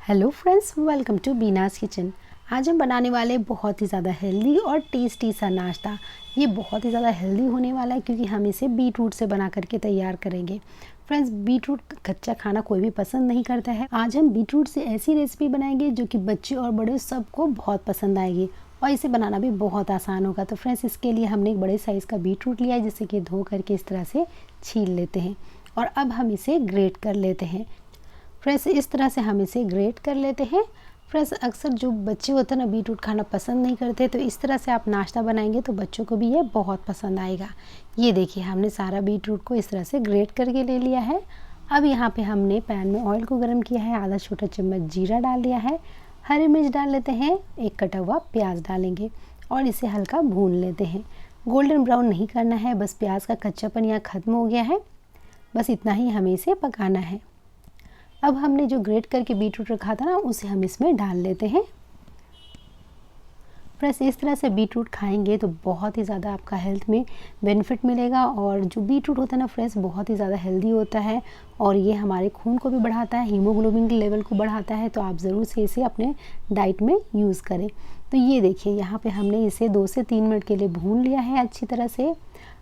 Hello friends, welcome to Beena's kitchen. आज हम बनाने वाले बहुत ही ज़्यादा हेल्दी और टेस्टी सा नाश्ता। ये बहुत ही ज़्यादा हेल्दी होने वाला है क्योंकि हम इसे बीट रूट से बना करके तैयार करेंगे। फ्रेंड्स, बीट रूट कच्चा खाना कोई भी पसंद नहीं करता है। आज हम बीट रूट से ऐसी रेसिपी बनाएंगे जो कि बच्चे और बड़े सबको बहुत पसंद आएगी और इसे बनाना भी बहुत आसान होगा। तो फ्रेंड्स, इसके लिए हमने एक बड़े साइज़ का बीट रूट लिया है जिसे कि धो करके इस तरह से छील लेते हैं और अब हम इसे ग्रेट कर लेते हैं। फ्रेंड्स, इस तरह से हम इसे ग्रेट कर लेते हैं। फ्रेंड्स, अक्सर जो बच्चे होते हैं ना बीट रूट खाना पसंद नहीं करते, तो इस तरह से आप नाश्ता बनाएंगे तो बच्चों को भी ये बहुत पसंद आएगा। ये देखिए, हमने सारा बीट रूट को इस तरह से ग्रेट करके ले लिया है। अब यहाँ पे हमने पैन में ऑयल को गर्म किया है, आधा छोटा चम्मच जीरा डाल दिया है, हरी मिर्च डाल लेते हैं, एक कटा हुआ प्याज डालेंगे और इसे हल्का भून लेते हैं। गोल्डन ब्राउन नहीं करना है, बस प्याज का कच्चापन यहाँ ख़त्म हो गया है, बस इतना ही हमें इसे पकाना है। अब हमने जो ग्रेट करके बीट रूट रखा था ना, उसे हम इसमें डाल लेते हैं। फ्रेंड्स, इस तरह से बीट रूट खाएंगे तो बहुत ही ज़्यादा आपका हेल्थ में बेनिफिट मिलेगा। और जो बीट रूट होता है ना फ्रेंड्स, बहुत ही ज़्यादा हेल्दी होता है और ये हमारे खून को भी बढ़ाता है, हीमोग्लोबिन के लेवल को बढ़ाता है। तो आप ज़रूर से इसे अपने डाइट में यूज़ करें। तो ये देखिए, यहाँ पे हमने इसे 2 से 3 मिनट के लिए भून लिया है अच्छी तरह से।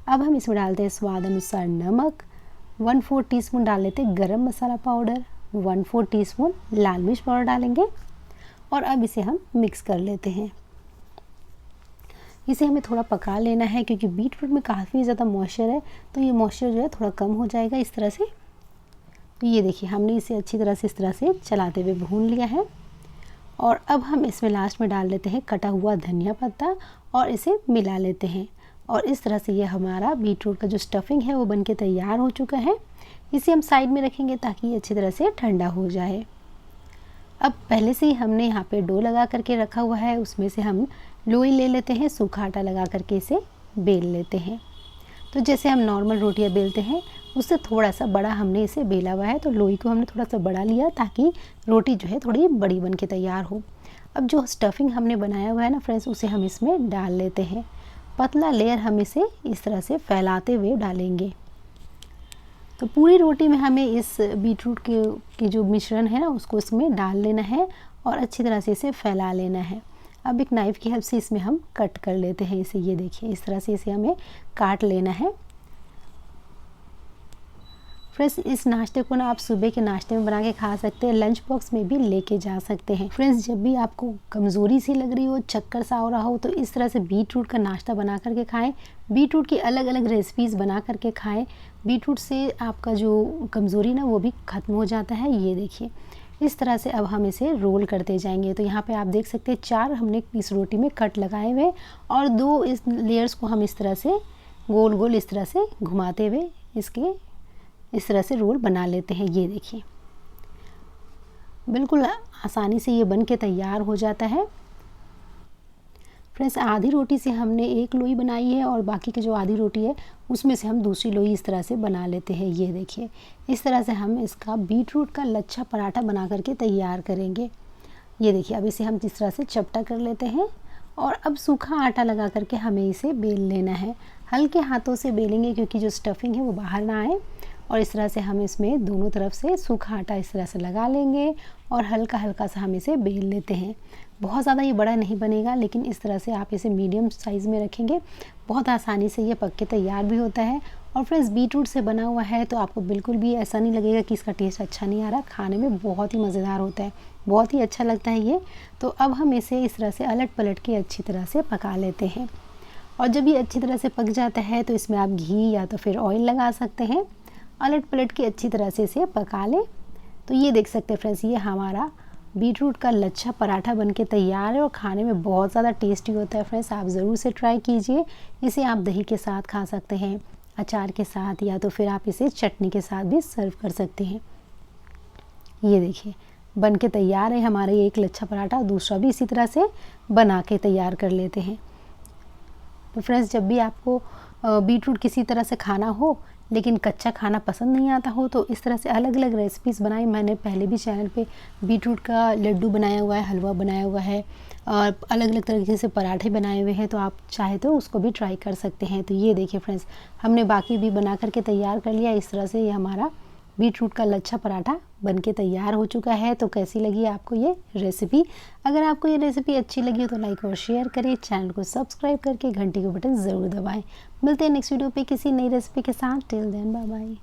अब हम इसमें डालते हैं स्वाद अनुसार नमक, 1/4 टीस्पून डाल लेते हैं गरम मसाला पाउडर, 1/4 टीस्पून लाल मिर्च पाउडर डालेंगे और अब इसे हम मिक्स कर लेते हैं। इसे हमें थोड़ा पका लेना है क्योंकि बीट रूट में काफ़ी ज़्यादा मॉइस्चर है, तो ये मॉइस्चर जो है थोड़ा कम हो जाएगा इस तरह से। तो ये देखिए, हमने इसे अच्छी तरह से इस तरह से चलाते हुए भून लिया है और अब हम इसमें लास्ट में डाल लेते हैं कटा हुआ धनिया पत्ता और इसे मिला लेते हैं। और इस तरह से ये हमारा बीट रूट का जो स्टफिंग है वो बनके तैयार हो चुका है। इसे हम साइड में रखेंगे ताकि ये अच्छी तरह से ठंडा हो जाए। अब पहले से ही हमने यहाँ पे डो लगा करके रखा हुआ है, उसमें से हम लोई ले लेते हैं, सूखा आटा लगा करके इसे बेल लेते हैं। तो जैसे हम नॉर्मल रोटियाँ बेलते हैं उससे थोड़ा सा बड़ा हमने इसे बेला हुआ है, तो लोई को हमने थोड़ा सा बड़ा लिया ताकि रोटी जो है थोड़ी बड़ी बन के तैयार हो। अब जो स्टफिंग हमने बनाया हुआ है ना फ्रेंड्स, उसे हम इसमें डाल लेते हैं। पतला लेयर हम इसे इस तरह से फैलाते हुए डालेंगे। तो पूरी रोटी में हमें इस बीट रूट की जो मिश्रण है ना उसको इसमें डाल लेना है और अच्छी तरह से इसे फैला लेना है। अब एक नाइफ़ की हेल्प से इसमें हम कट कर लेते हैं इसे। ये देखिए, इस तरह से इसे हमें काट लेना है। फ्रेंड्स, इस नाश्ते को ना आप सुबह के नाश्ते में बना के खा सकते हैं, लंच बॉक्स में भी लेके जा सकते हैं। फ्रेंड्स, जब भी आपको कमज़ोरी सी लग रही हो, चक्कर सा हो रहा हो, तो इस तरह से बीट रूट का नाश्ता बना करके खाएं। बीट रूट की अलग अलग रेसिपीज़ बना करके खाएं। बीट रूट से आपका जो कमज़ोरी ना वो भी ख़त्म हो जाता है। ये देखिए, इस तरह से अब हम इसे रोल करते जाएंगे। तो यहाँ पे आप देख सकते हैं 4 हमने इस रोटी में कट लगाए हुए और 2 इस लेयर्स को हम इस तरह से गोल गोल इस तरह से घुमाते हुए इसके इस तरह से रोल बना लेते हैं। ये देखिए, बिल्कुल आसानी से ये बन के तैयार हो जाता है। फ्रेंड्स, आधी रोटी से हमने एक लोई बनाई है और बाकी की जो आधी रोटी है उसमें से हम दूसरी लोई इस तरह से बना लेते हैं। ये देखिए, इस तरह से हम इसका बीट रूट का लच्छा पराठा बना करके तैयार करेंगे। ये देखिए, अब इसे हम इस तरह से चपटा कर लेते हैं और अब सूखा आटा लगा करके हमें इसे बेल लेना है। हल्के हाथों से बेलेंगे क्योंकि जो स्टफिंग है वो बाहर ना आए। और इस तरह से हम इसमें दोनों तरफ से सूखा आटा इस तरह से लगा लेंगे और हल्का हल्का सा हम इसे बेल लेते हैं। बहुत ज़्यादा ये बड़ा नहीं बनेगा, लेकिन इस तरह से आप इसे मीडियम साइज़ में रखेंगे, बहुत आसानी से ये पक के तैयार भी होता है। और फ्रेंड्स, बीट रूट से बना हुआ है तो आपको बिल्कुल भी ऐसा नहीं लगेगा कि इसका टेस्ट अच्छा नहीं आ रहा। खाने में बहुत ही मज़ेदार होता है, बहुत ही अच्छा लगता है ये। तो अब हम इसे इस तरह से अलट पलट के अच्छी तरह से पका लेते हैं। और जब ये अच्छी तरह से पक जाता है तो इसमें आप घी या तो फिर ऑयल लगा सकते हैं। अलट पलट के अच्छी तरह से इसे पका लें। तो ये देख सकते हैं फ्रेंड्स, ये हमारा बीट रूट का लच्छा पराठा बनके तैयार है और खाने में बहुत ज़्यादा टेस्टी होता है। फ्रेंड्स, आप ज़रूर से ट्राई कीजिए। इसे आप दही के साथ खा सकते हैं, अचार के साथ, या तो फिर आप इसे चटनी के साथ भी सर्व कर सकते हैं। ये देखिए, बनके तैयार है हमारा ये एक लच्छा पराठा। दूसरा भी इसी तरह से बना के तैयार कर लेते हैं। तो फ्रेंड्स, जब भी आपको बीट रूट किसी तरह से खाना हो लेकिन कच्चा खाना पसंद नहीं आता हो, तो इस तरह से अलग अलग रेसिपीज़ बनाई। मैंने पहले भी चैनल पे बीट रूट का लड्डू बनाया हुआ है, हलवा बनाया हुआ है और अलग अलग तरीके से पराठे बनाए हुए हैं, तो आप चाहे तो उसको भी ट्राई कर सकते हैं। तो ये देखिए फ्रेंड्स, हमने बाकी भी बना करके तैयार कर लिया। इस तरह से ये हमारा बीट रूट का लच्छा पराठा बनके तैयार हो चुका है। तो कैसी लगी आपको ये रेसिपी? अगर आपको ये रेसिपी अच्छी लगी हो तो लाइक और शेयर करें, चैनल को सब्सक्राइब करके घंटी का बटन ज़रूर दबाएं। मिलते हैं नेक्स्ट वीडियो पे किसी नई रेसिपी के साथ। Till then bye bye.